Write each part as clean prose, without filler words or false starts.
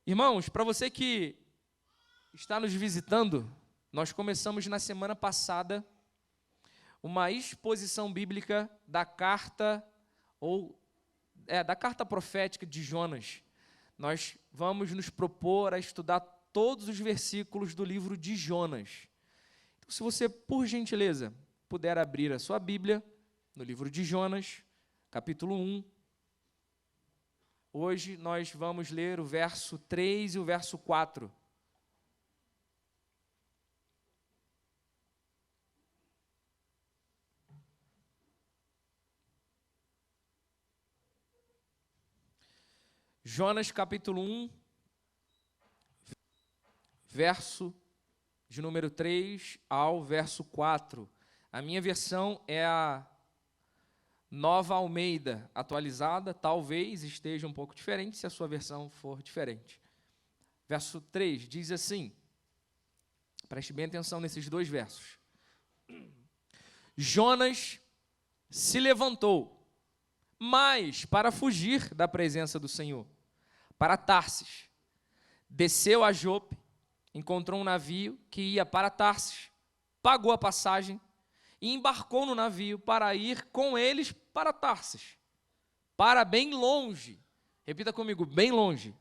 Irmãos, para você que está nos visitando, nós começamos na semana passada uma exposição bíblica da carta da carta profética de Jonas. Nós vamos nos propor a estudar todos os versículos do livro de Jonas. Então, se você, por gentileza, puder abrir a sua Bíblia no livro de Jonas, capítulo 1. Hoje nós vamos ler o verso 3 e o verso 4. Jonas capítulo 1, verso de número 3 ao verso 4. A minha versão é a Nova Almeida atualizada, talvez esteja um pouco diferente se a sua versão for diferente. Verso 3 diz assim, preste bem atenção nesses dois versos. Jonas se levantou, mas para fugir da presença do Senhor, para Tarsis. Desceu a Jope, encontrou um navio que ia para Tarsis, pagou a passagem e embarcou no navio para ir com eles para Tarsis, para bem longe. Repita comigo, bem longe.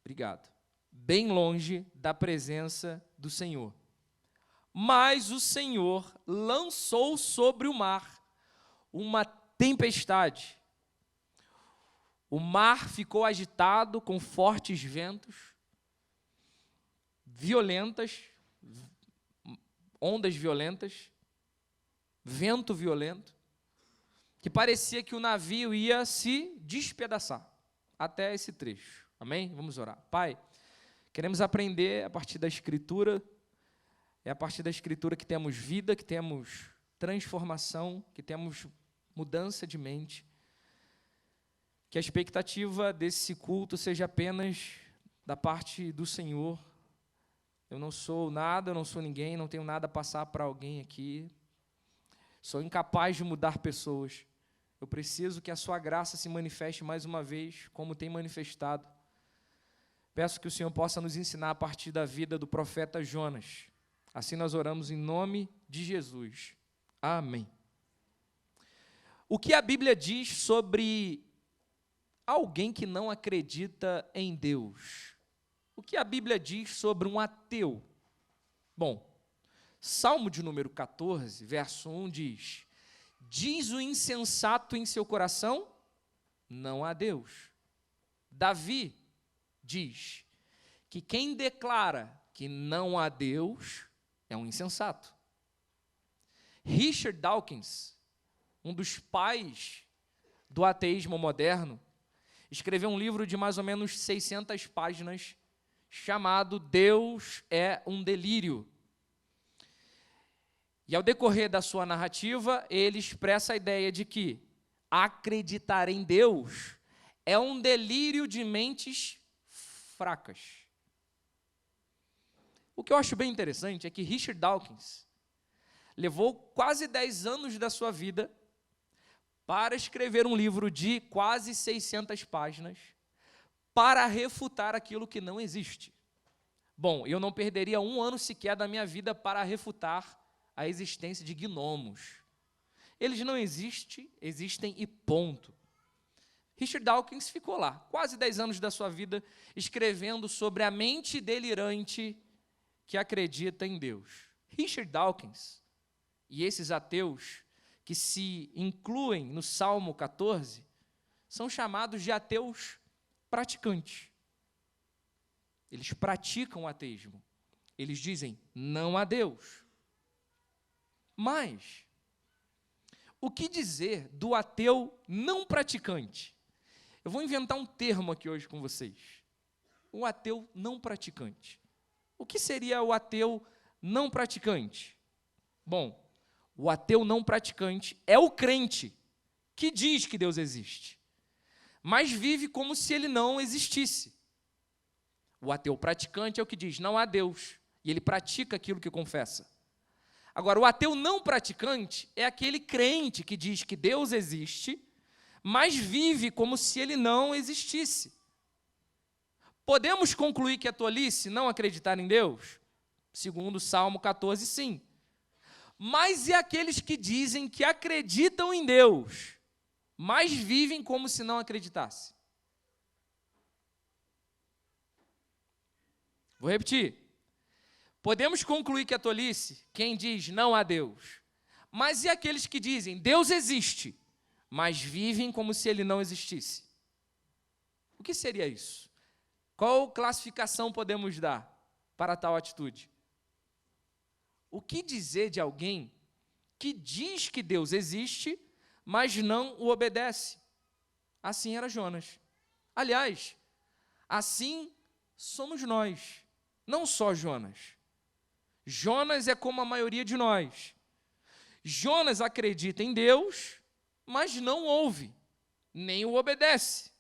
Obrigado. Bem longe da presença do Senhor. Mas o Senhor lançou sobre o mar uma tempestade. O mar ficou agitado com fortes ventos, violentas, ondas violentas, vento violento, que parecia que o navio ia se despedaçar. Até esse trecho. Amém? Vamos orar. Pai, queremos aprender a partir da Escritura. É a partir da Escritura que temos vida, que temos transformação, que temos mudança de mente. Que a expectativa desse culto seja apenas da parte do Senhor. Eu não sou nada, eu não sou ninguém, não tenho nada a passar para alguém aqui. Sou incapaz de mudar pessoas. Eu preciso que a sua graça se manifeste mais uma vez, como tem manifestado. Peço que o Senhor possa nos ensinar a partir da vida do profeta Jonas. Assim nós oramos em nome de Jesus. Amém. O que a Bíblia diz sobre alguém que não acredita em Deus? O que a Bíblia diz sobre um ateu? Bom, Salmo de número 14, verso 1 diz: diz o insensato em seu coração, não há Deus. Davi diz que quem declara que não há Deus é um insensato. Richard Dawkins, um dos pais do ateísmo moderno, escreveu um livro de mais ou menos 600 páginas chamado Deus é um Delírio. E ao decorrer da sua narrativa, ele expressa a ideia de que acreditar em Deus é um delírio de mentes fracas. O que eu acho bem interessante é que Richard Dawkins levou quase 10 anos da sua vida para escrever um livro de quase 600 páginas para refutar aquilo que não existe. Bom, eu não perderia um ano sequer da minha vida para refutar a existência de gnomos. Eles não existem e ponto. Richard Dawkins ficou lá, quase 10 anos da sua vida, escrevendo sobre a mente delirante que acredita em Deus. Richard Dawkins e esses ateus que se incluem no Salmo 14 são chamados de ateus praticantes. Eles praticam o ateísmo. Eles dizem, não há Deus. Mas, o que dizer do ateu não praticante? Eu vou inventar um termo aqui hoje com vocês. O ateu não praticante. O que seria o ateu não praticante? Bom, o ateu não praticante é o crente que diz que Deus existe, mas vive como se ele não existisse. O ateu praticante é o que diz, não há Deus, e ele pratica aquilo que confessa. Agora, o ateu não praticante é aquele crente que diz que Deus existe, mas vive como se ele não existisse. Podemos concluir que é tolice não acreditar em Deus? Segundo Salmo 14, sim. Mas e aqueles que dizem que acreditam em Deus, mas vivem como se não acreditassem? Vou repetir. Podemos concluir que é tolice quem diz não há Deus. Mas e aqueles que dizem Deus existe, mas vivem como se ele não existisse? O que seria isso? Qual classificação podemos dar para tal atitude? O que dizer de alguém que diz que Deus existe, mas não o obedece? Assim era Jonas. Aliás, assim somos nós, não só Jonas. Jonas é como a maioria de nós. Jonas acredita em Deus, mas não ouve, nem o obedece.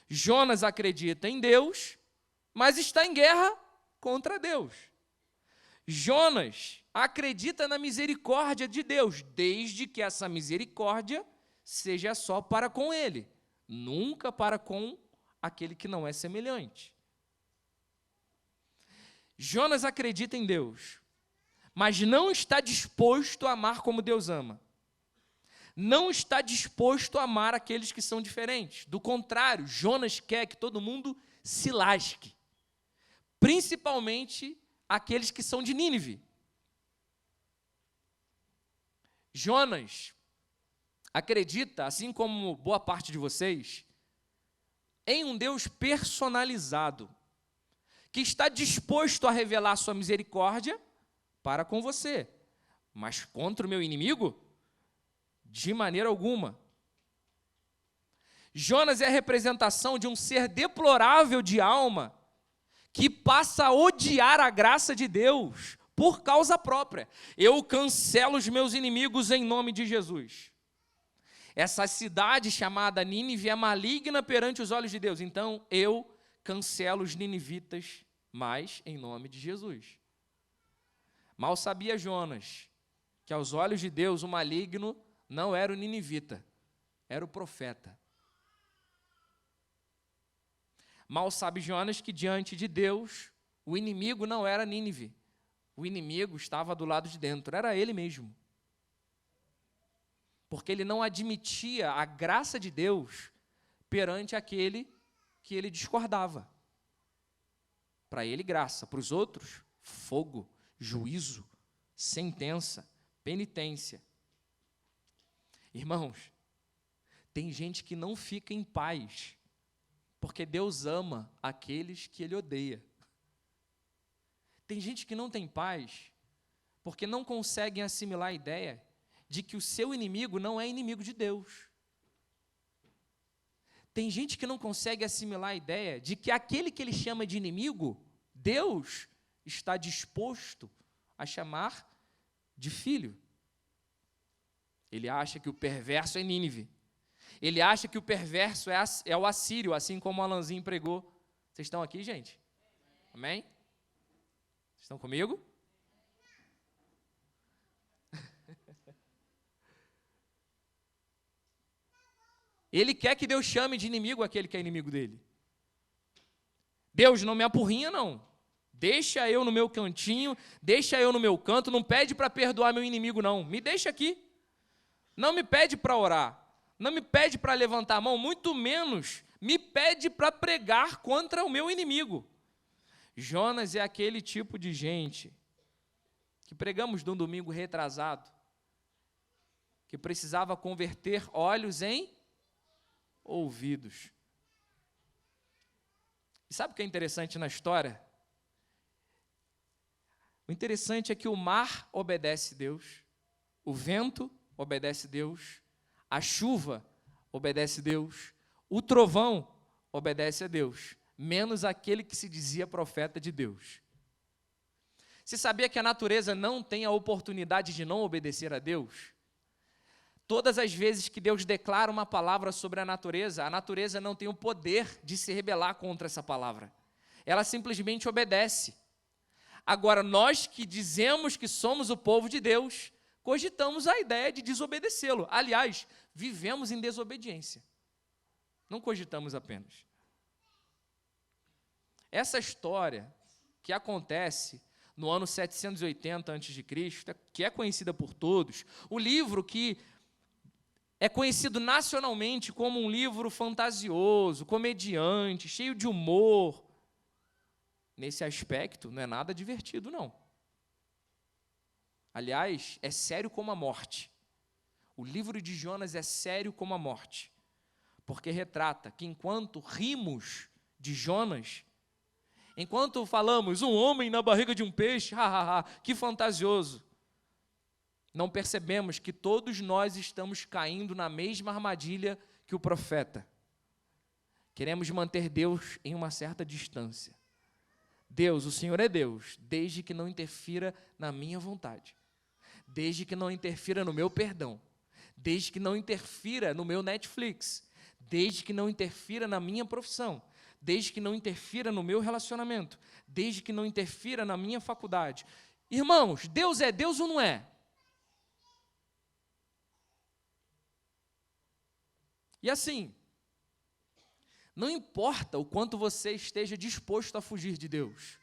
Jonas acredita em Deus, mas está em guerra contra Deus. Jonas acredita na misericórdia de Deus, desde que essa misericórdia seja só para com ele, nunca para com aquele que não é semelhante. Jonas acredita em Deus, mas não está disposto a amar como Deus ama. Não está disposto a amar aqueles que são diferentes. Do contrário, Jonas quer que todo mundo se lasque, principalmente aqueles que são de Nínive. Jonas acredita, assim como boa parte de vocês, em um Deus personalizado, que está disposto a revelar sua misericórdia para com você, mas contra o meu inimigo, de maneira alguma. Jonas é a representação de um ser deplorável de alma, que passa a odiar a graça de Deus por causa própria. Eu cancelo os meus inimigos em nome de Jesus. Essa cidade chamada Nínive é maligna perante os olhos de Deus, então eu cancelo os ninivitas, mas em nome de Jesus. Mal sabia Jonas que aos olhos de Deus o maligno não era o ninivita, era o profeta. Mal sabe Jonas que diante de Deus o inimigo não era Nínive, o inimigo estava do lado de dentro, era ele mesmo. Porque ele não admitia a graça de Deus perante aquele que ele discordava. Para ele, graça. Para os outros, fogo, juízo, sentença, penitência. Irmãos, tem gente que não fica em paz, porque Deus ama aqueles que Ele odeia. Tem gente que não tem paz, porque não conseguem assimilar a ideia de que o seu inimigo não é inimigo de Deus. Tem gente que não consegue assimilar a ideia de que aquele que ele chama de inimigo, Deus está disposto a chamar de filho. Ele acha que o perverso é Nínive. Ele acha que o perverso é o assírio, assim como o Alanzinho pregou. Vocês estão aqui, gente? Amém? Vocês estão comigo? Ele quer que Deus chame de inimigo aquele que é inimigo dele. Deus, não me apurrinha, não. Deixa eu no meu cantinho, deixa eu no meu canto, não pede para perdoar meu inimigo, não. Me deixa aqui. Não me pede para orar, não me pede para levantar a mão, muito menos me pede para pregar contra o meu inimigo. Jonas é aquele tipo de gente que pregamos num domingo retrasado, que precisava converter olhos em ouvidos. E sabe o que é interessante na história? O interessante é que o mar obedece a Deus, o vento obedece a Deus, a chuva obedece a Deus, o trovão obedece a Deus, menos aquele que se dizia profeta de Deus. Você sabia que a natureza não tem a oportunidade de não obedecer a Deus? Todas as vezes que Deus declara uma palavra sobre a natureza não tem o poder de se rebelar contra essa palavra. Ela simplesmente obedece. Agora, nós que dizemos que somos o povo de Deus, cogitamos a ideia de desobedecê-lo. Aliás, vivemos em desobediência. Não cogitamos apenas. Essa história que acontece no ano 780 a.C., que é conhecida por todos, o livro que é conhecido nacionalmente como um livro fantasioso, comediante, cheio de humor, nesse aspecto não é nada divertido, não. Aliás, é sério como a morte. O livro de Jonas é sério como a morte, porque retrata que enquanto rimos de Jonas, enquanto falamos, um homem na barriga de um peixe, que fantasioso, não percebemos que todos nós estamos caindo na mesma armadilha que o profeta. Queremos manter Deus em uma certa distância. Deus, o Senhor é Deus, desde que não interfira na minha vontade, desde que não interfira no meu perdão, desde que não interfira no meu Netflix, desde que não interfira na minha profissão, desde que não interfira no meu relacionamento, desde que não interfira na minha faculdade. Irmãos, Deus é Deus ou não é? E assim, não importa o quanto você esteja disposto a fugir de Deus.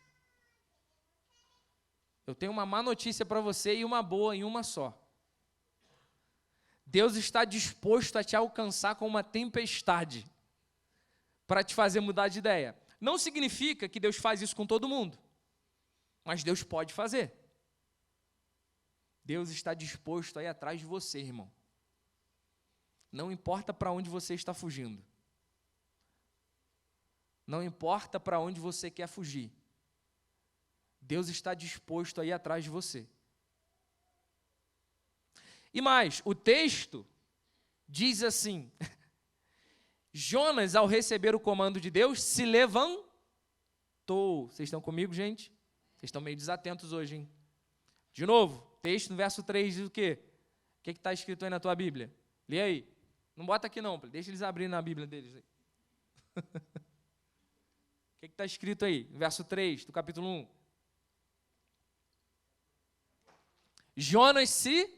Eu tenho uma má notícia para você e uma boa em uma só. Deus está disposto a te alcançar com uma tempestade para te fazer mudar de ideia. Não significa que Deus faz isso com todo mundo, mas Deus pode fazer. Deus está disposto a ir atrás de você, irmão. Não importa para onde você está fugindo. Não importa para onde você quer fugir. Deus está disposto a ir atrás de você. E mais, o texto diz assim: Jonas, ao receber o comando de Deus, se levantou. Vocês estão comigo, gente? Vocês estão meio desatentos hoje, hein? De novo, texto no verso 3 diz o quê? O que está escrito aí na tua Bíblia? Lê aí. Não bota aqui não, deixa eles abrirem na Bíblia deles aí. O que está escrito aí? No verso 3 do capítulo 1. Jonas se...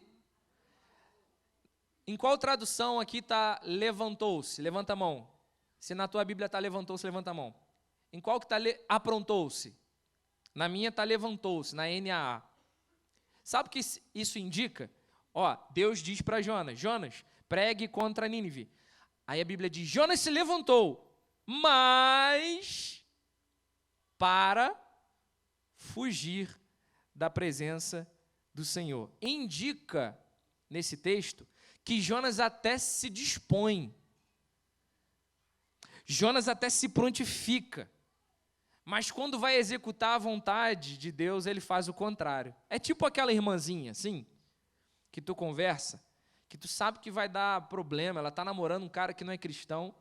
Em qual tradução aqui está levantou-se? Levanta a mão. Se na tua Bíblia está levantou-se, levanta a mão. Em qual que está aprontou-se? Na minha está levantou-se, na NAA. Sabe o que isso indica? Ó, Deus diz para Jonas, Jonas, pregue contra Nínive. Aí a Bíblia diz, Jonas se levantou, mas para fugir da presença do Senhor. Indica, nesse texto, que Jonas até se dispõe. Jonas até se prontifica. Mas quando vai executar a vontade de Deus, ele faz o contrário. É tipo aquela irmãzinha, assim, que tu conversa, que tu sabe que vai dar problema, ela está namorando um cara que não é cristão.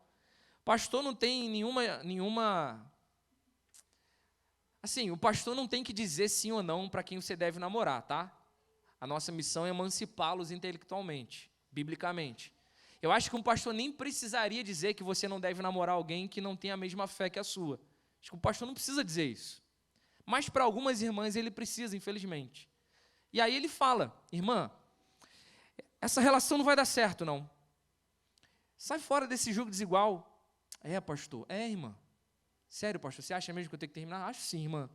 Pastor não tem nenhuma... Assim, o pastor não tem que dizer sim ou não para quem você deve namorar, tá? A nossa missão é emancipá-los intelectualmente, biblicamente. Eu acho que um pastor nem precisaria dizer que você não deve namorar alguém que não tem a mesma fé que a sua. Acho que o pastor não precisa dizer isso. Mas para algumas irmãs ele precisa, infelizmente. E aí ele fala, irmã, essa relação não vai dar certo, não. Sai fora desse jogo desigual. É, pastor. É, irmã. Sério, pastor, você acha mesmo que eu tenho que terminar? Acho sim, irmã.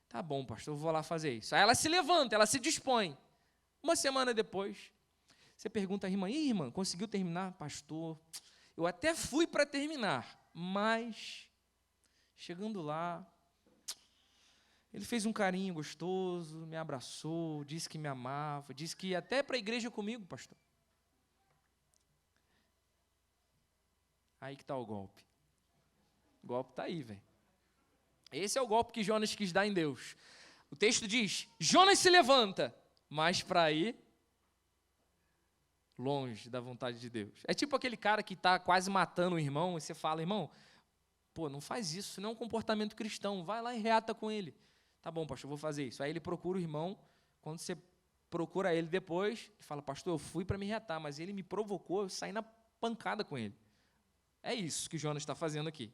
Tá bom, pastor, eu vou lá fazer isso. Aí ela se levanta, ela se dispõe. Uma semana depois, você pergunta à irmã, e irmã, conseguiu terminar? Pastor, eu até fui para terminar, mas chegando lá, ele fez um carinho gostoso, me abraçou, disse que me amava, disse que ia até para a igreja comigo, pastor. Aí que está o golpe. O golpe está aí, velho. Esse é o golpe que Jonas quis dar em Deus. O texto diz, Jonas se levanta, mas para ir longe da vontade de Deus. É tipo aquele cara que está quase matando o irmão, e você fala, irmão, pô, não faz isso não é um comportamento cristão, vai lá e reata com ele. Tá bom, pastor, eu vou fazer isso. Aí ele procura o irmão, quando você procura ele depois, ele fala, pastor, eu fui para me reatar, mas ele me provocou, eu saí na pancada com ele. É isso que Jonas está fazendo aqui.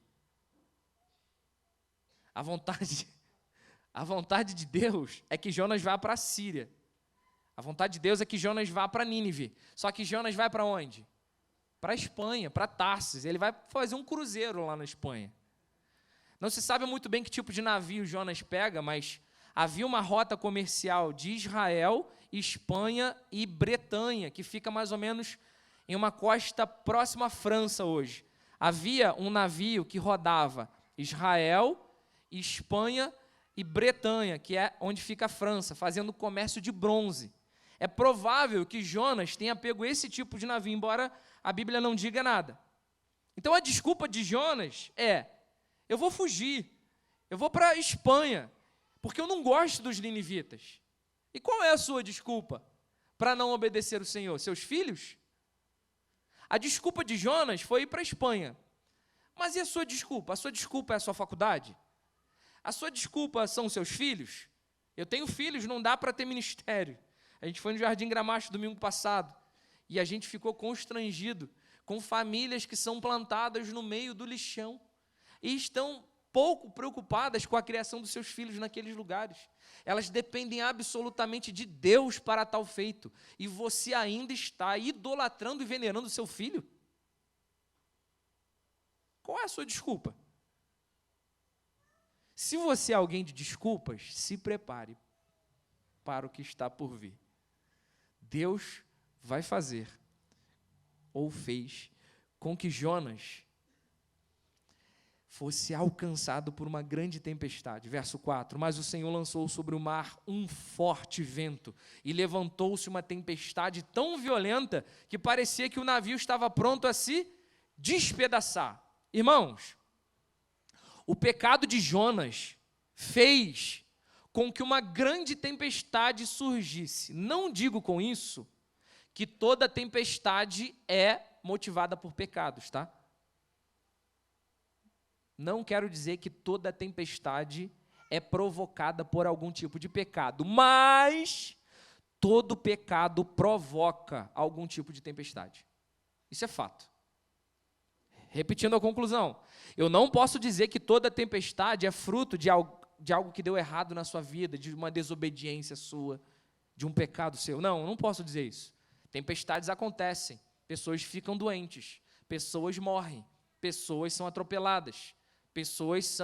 A vontade de Deus é que Jonas vá para a Síria. A vontade de Deus é que Jonas vá para Nínive. Só que Jonas vai para onde? Para a Espanha, para Tarsis. Ele vai fazer um cruzeiro lá na Espanha. Não se sabe muito bem que tipo de navio Jonas pega, mas havia uma rota comercial de Israel, Espanha e Bretanha, que fica mais ou menos em uma costa próxima à França hoje. Havia um navio que rodava Israel, Espanha e Bretanha, que é onde fica a França, fazendo comércio de bronze. É provável que Jonas tenha pego esse tipo de navio, embora a Bíblia não diga nada. Então a desculpa de Jonas é: eu vou fugir, eu vou para a Espanha, porque eu não gosto dos ninivitas. E qual é a sua desculpa para não obedecer o Senhor? Seus filhos? A desculpa de Jonas foi ir para a Espanha. Mas e a sua desculpa? A sua desculpa é a sua faculdade? A sua desculpa são os seus filhos? Eu tenho filhos, não dá para ter ministério. A gente foi no Jardim Gramacho domingo passado e a gente ficou constrangido com famílias que são plantadas no meio do lixão e estão pouco preocupadas com a criação dos seus filhos naqueles lugares. Elas dependem absolutamente de Deus para tal feito. E você ainda está idolatrando e venerando o seu filho? Qual é a sua desculpa? Se você é alguém de desculpas, se prepare para o que está por vir. Deus vai fazer, ou fez, com que Jonas fosse alcançado por uma grande tempestade. Verso 4, mas o Senhor lançou sobre o mar um forte vento, e levantou-se uma tempestade tão violenta, que parecia que o navio estava pronto a se despedaçar. Irmãos, o pecado de Jonas fez com que uma grande tempestade surgisse. Não digo com isso que toda tempestade é motivada por pecados, tá? Não quero dizer que toda tempestade é provocada por algum tipo de pecado, mas todo pecado provoca algum tipo de tempestade. Isso é fato. Repetindo a conclusão, eu não posso dizer que toda tempestade é fruto de algo que deu errado na sua vida, de uma desobediência sua, de um pecado seu. Não, eu não posso dizer isso. Tempestades acontecem, pessoas ficam doentes, pessoas morrem, pessoas são atropeladas, pessoas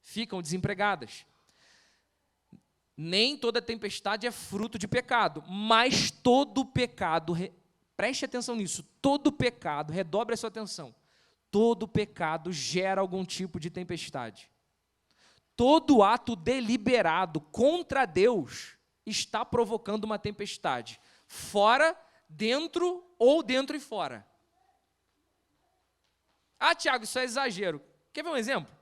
ficam desempregadas. Nem toda tempestade é fruto de pecado, mas todo pecado, preste atenção nisso, todo pecado, redobre a sua atenção, todo pecado gera algum tipo de tempestade. Todo ato deliberado contra Deus está provocando uma tempestade, fora, dentro ou dentro e fora. Ah, Tiago, isso é exagero. Quer ver um exemplo?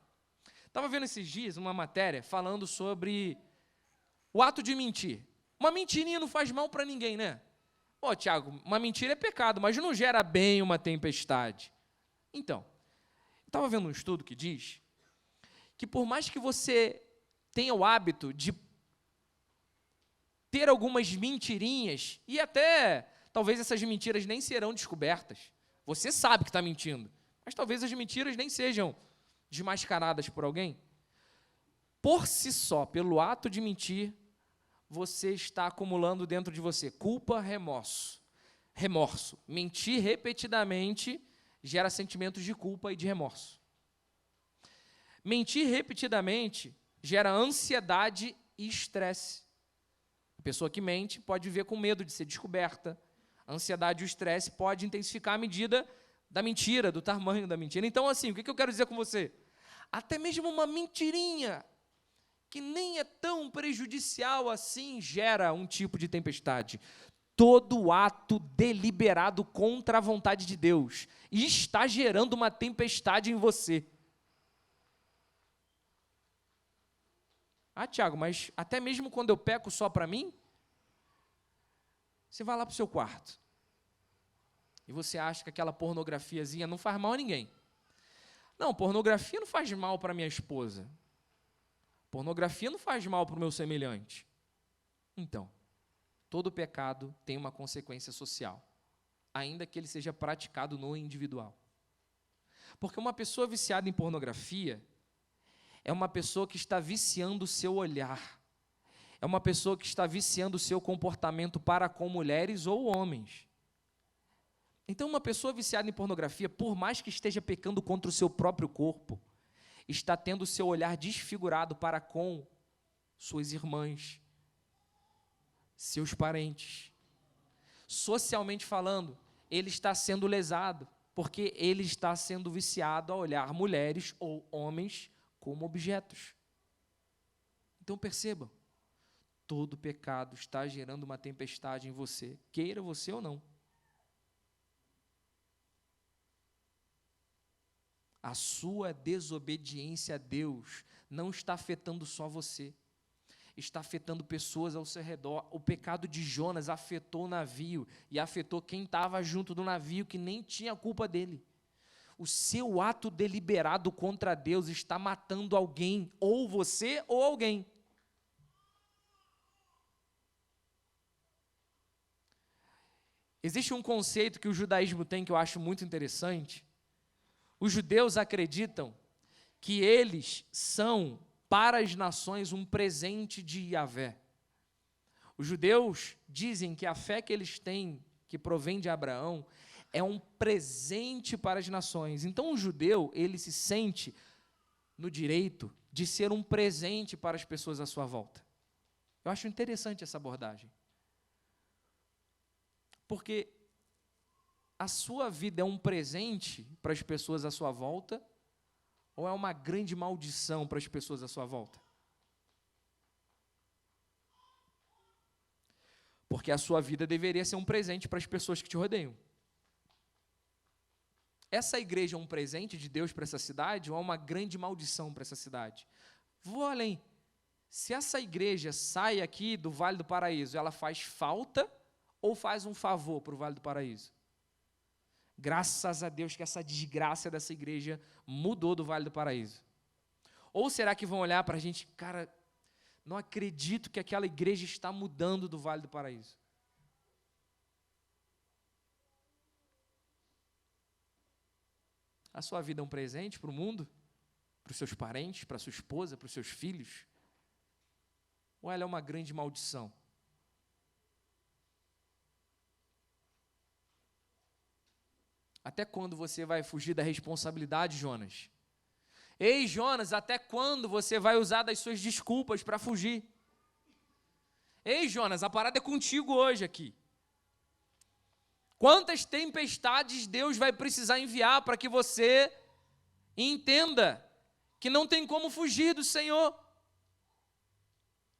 Estava vendo esses dias uma matéria falando sobre o ato de mentir. Uma mentirinha não faz mal para ninguém, né? Pô, Tiago, uma mentira é pecado, mas não gera bem uma tempestade. Então, eu estava vendo um estudo que diz que por mais que você tenha o hábito de ter algumas mentirinhas, e até talvez essas mentiras nem serão descobertas, você sabe que está mentindo, mas talvez as mentiras nem sejam desmascaradas por alguém, por si só, pelo ato de mentir, você está acumulando dentro de você culpa, remorso. Mentir repetidamente gera sentimentos de culpa e de remorso. Mentir repetidamente gera ansiedade e estresse. A pessoa que mente pode viver com medo de ser descoberta. A ansiedade e o estresse pode intensificar à medida da mentira, do tamanho da mentira. Então, assim, o que eu quero dizer com você? Até mesmo uma mentirinha que nem é tão prejudicial assim gera um tipo de tempestade. Todo ato deliberado contra a vontade de Deus está gerando uma tempestade em você. Ah, Tiago, mas até mesmo quando eu peco só para mim, você vai lá para o seu quarto e você acha que aquela pornografiazinha não faz mal a ninguém. Não, pornografia não faz mal para minha esposa. Pornografia não faz mal para o meu semelhante. Então, todo pecado tem uma consequência social, ainda que ele seja praticado no individual. Porque uma pessoa viciada em pornografia é uma pessoa que está viciando o seu olhar, é uma pessoa que está viciando o seu comportamento para com mulheres ou homens. Então, uma pessoa viciada em pornografia, por mais que esteja pecando contra o seu próprio corpo, está tendo seu olhar desfigurado para com suas irmãs, seus parentes. Socialmente falando, ele está sendo lesado, porque ele está sendo viciado a olhar mulheres ou homens como objetos. Então perceba, todo pecado está gerando uma tempestade em você, queira você ou não. A sua desobediência a Deus não está afetando só você, está afetando pessoas ao seu redor. O pecado de Jonas afetou o navio e afetou quem estava junto do navio, que nem tinha culpa dele. O seu ato deliberado contra Deus está matando alguém, ou você ou alguém. Existe um conceito que o judaísmo tem que eu acho muito interessante. Os judeus acreditam que eles são, para as nações, um presente de Yahvé. Os judeus dizem que a fé que eles têm, que provém de Abraão, é um presente para as nações. Então o judeu, ele se sente no direito de ser um presente para as pessoas à sua volta. Eu acho interessante essa abordagem. Porque a sua vida é um presente para as pessoas à sua volta, ou é uma grande maldição para as pessoas à sua volta? Porque a sua vida deveria ser um presente para as pessoas que te rodeiam. Essa igreja é um presente de Deus para essa cidade, ou é uma grande maldição para essa cidade? Vou além. Se essa igreja sai aqui do Vale do Paraíso, ela faz falta ou faz um favor para o Vale do Paraíso? Graças a Deus que essa desgraça dessa igreja mudou do Vale do Paraíso. Ou será que vão olhar para a gente, cara, não acredito que aquela igreja está mudando do Vale do Paraíso? A sua vida é um presente para o mundo? Para os seus parentes, para a sua esposa, para os seus filhos? Ou ela é uma grande maldição? Até quando você vai fugir da responsabilidade, Jonas? Ei, Jonas, até quando você vai usar das suas desculpas para fugir? Ei, Jonas, a parada é contigo hoje aqui. Quantas tempestades Deus vai precisar enviar para que você entenda que não tem como fugir do Senhor?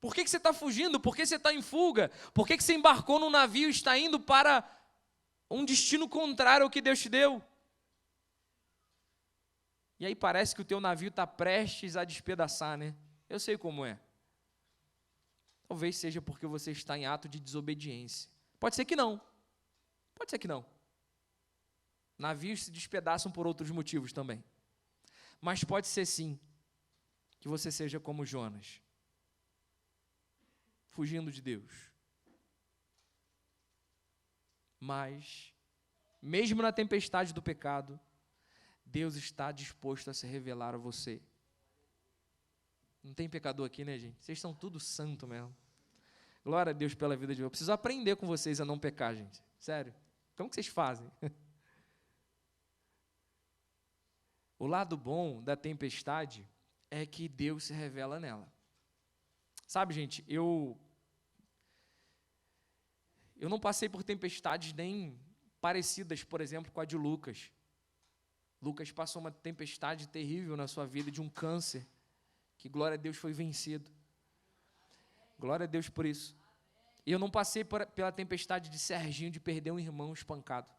Por que você está fugindo? Por que você está em fuga? Por que você embarcou num navio e está indo para um destino contrário ao que Deus te deu? E aí parece que o teu navio está prestes a despedaçar, né? Eu sei como é. Talvez seja porque você está em ato de desobediência. Pode ser que não. Pode ser que não. Navios se despedaçam por outros motivos também. Mas pode ser sim que você seja como Jonas, fugindo de Deus. Mas, mesmo na tempestade do pecado, Deus está disposto a se revelar a você. Não tem pecador aqui, né, gente? Vocês são tudo santo mesmo. Glória a Deus pela vida de vocês. Eu preciso aprender com vocês a não pecar, gente. Sério. Como que vocês fazem? O lado bom da tempestade é que Deus se revela nela. Sabe, gente, eu não passei por tempestades nem parecidas, por exemplo, com a de Lucas. Lucas passou uma tempestade terrível na sua vida de um câncer, que, glória a Deus, foi vencido. Glória a Deus por isso. E eu não passei pela tempestade de Serginho de perder um irmão espancado.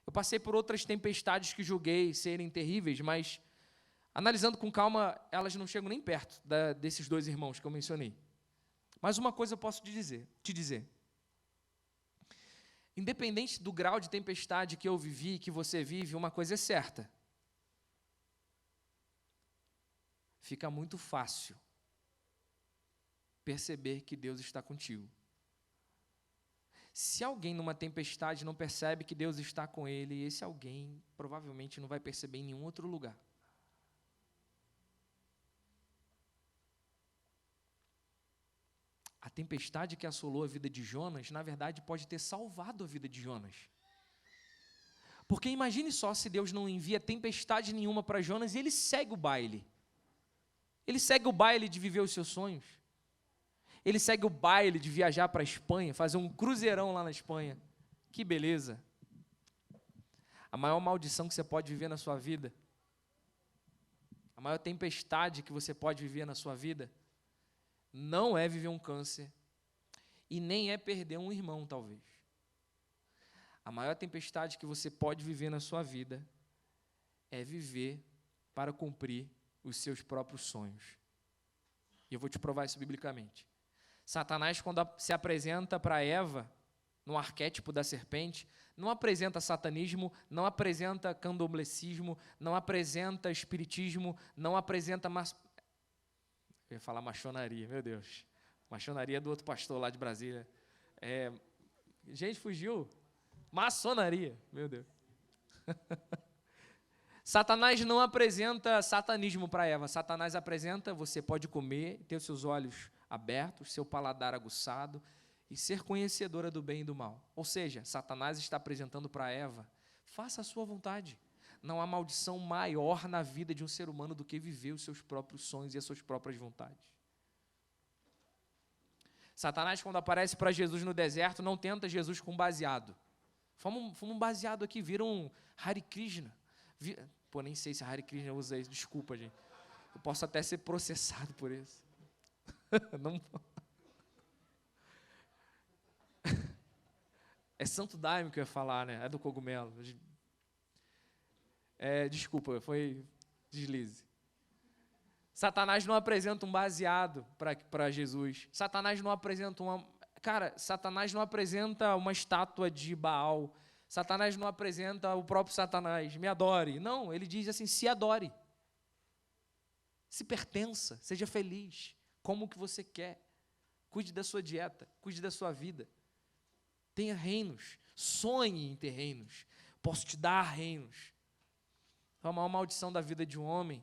Eu passei por outras tempestades que julguei serem terríveis, mas, analisando com calma, elas não chegam nem perto desses dois irmãos que eu mencionei. Mas uma coisa eu posso te dizer. Independente do grau de tempestade que eu vivi, que você vive, uma coisa é certa. Fica muito fácil perceber que Deus está contigo. Se alguém numa tempestade não percebe que Deus está com ele, esse alguém provavelmente não vai perceber em nenhum outro lugar. A tempestade que assolou a vida de Jonas, na verdade, pode ter salvado a vida de Jonas. Porque imagine só se Deus não envia tempestade nenhuma para Jonas e ele segue o baile. Ele segue o baile de viver os seus sonhos. Ele segue o baile de viajar para a Espanha, fazer um cruzeirão lá na Espanha. Que beleza. A maior maldição que você pode viver na sua vida, a maior tempestade que você pode viver na sua vida, não é viver um câncer e nem é perder um irmão, talvez. A maior tempestade que você pode viver na sua vida é viver para cumprir os seus próprios sonhos. E eu vou te provar isso biblicamente. Satanás, quando se apresenta para Eva, no arquétipo da serpente, não apresenta satanismo, não apresenta candomblecismo, não apresenta espiritismo, não apresenta... Eu ia falar maçonaria, meu Deus. Maçonaria do outro pastor lá de Brasília. Gente, fugiu. Maçonaria, meu Deus. Satanás não apresenta satanismo para Eva. Satanás apresenta, você pode comer, ter os seus olhos abertos, seu paladar aguçado e ser conhecedora do bem e do mal. Ou seja, Satanás está apresentando para Eva, faça a sua vontade. Não há maldição maior na vida de um ser humano do que viver os seus próprios sonhos e as suas próprias vontades. Satanás, quando aparece para Jesus no deserto, não tenta Jesus com baseado. Fuma um baseado aqui, vira um Hare Krishna. Pô, nem sei se Hare Krishna usa isso, desculpa, gente. Eu posso até ser processado por isso. Não. É Santo Daime que eu ia falar, né? É do cogumelo. Desculpa, foi deslize. Satanás não apresenta um baseado para Jesus. Satanás não apresenta Satanás não apresenta uma estátua de Baal. Satanás não apresenta o próprio Satanás. Me adore. Não, ele diz assim, se adore. Se pertença, seja feliz. Como o que você quer. Cuide da sua dieta, cuide da sua vida. Tenha reinos, sonhe em ter reinos. Posso te dar reinos. A maior maldição da vida de um homem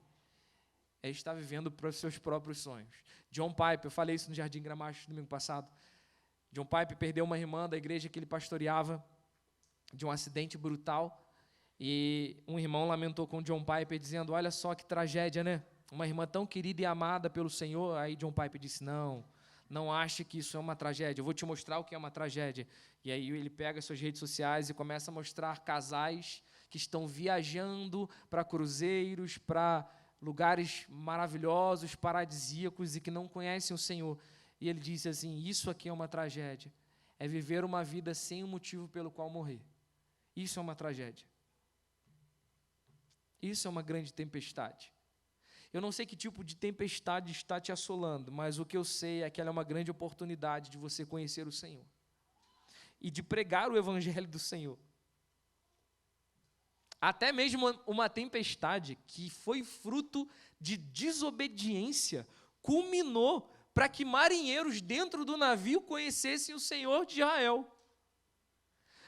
é estar vivendo para os seus próprios sonhos. John Piper, eu falei isso no Jardim Gramacho domingo passado. John Piper perdeu uma irmã da igreja que ele pastoreava de um acidente brutal. E um irmão lamentou com John Piper dizendo, olha só que tragédia, né? Uma irmã tão querida e amada pelo Senhor. Aí John Piper disse, não ache que isso é uma tragédia, eu vou te mostrar o que é uma tragédia. E aí ele pega suas redes sociais e começa a mostrar casais que estão viajando para cruzeiros, para lugares maravilhosos, paradisíacos e que não conhecem o Senhor. E ele disse assim, isso aqui é uma tragédia, é viver uma vida sem um motivo pelo qual morrer. Isso é uma tragédia. Isso é uma grande tempestade. Eu não sei que tipo de tempestade está te assolando, mas o que eu sei é que ela é uma grande oportunidade de você conhecer o Senhor e de pregar o Evangelho do Senhor. Até mesmo uma tempestade que foi fruto de desobediência culminou para que marinheiros dentro do navio conhecessem o Senhor de Israel.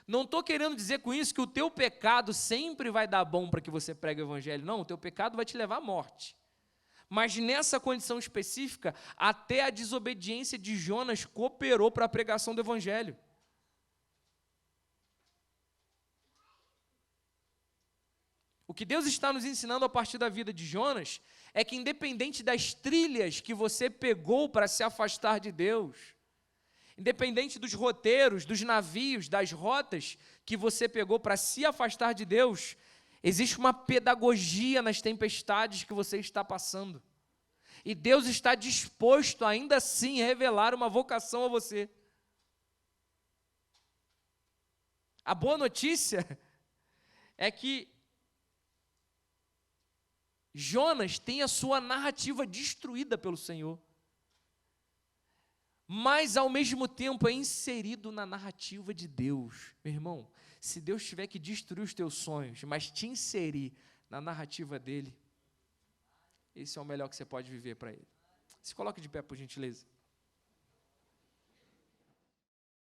Não estou querendo dizer com isso que o teu pecado sempre vai dar bom para que você pregue o Evangelho. Não, o teu pecado vai te levar à morte. Mas nessa condição específica, até a desobediência de Jonas cooperou para a pregação do Evangelho. O que Deus está nos ensinando a partir da vida de Jonas é que, independente das trilhas que você pegou para se afastar de Deus, independente dos roteiros, dos navios, das rotas que você pegou para se afastar de Deus, existe uma pedagogia nas tempestades que você está passando. E Deus está disposto, ainda assim, a revelar uma vocação a você. A boa notícia é que Jonas tem a sua narrativa destruída pelo Senhor, mas ao mesmo tempo é inserido na narrativa de Deus. Meu irmão, se Deus tiver que destruir os teus sonhos, mas te inserir na narrativa dele, esse é o melhor que você pode viver para ele. Se coloque de pé, por gentileza.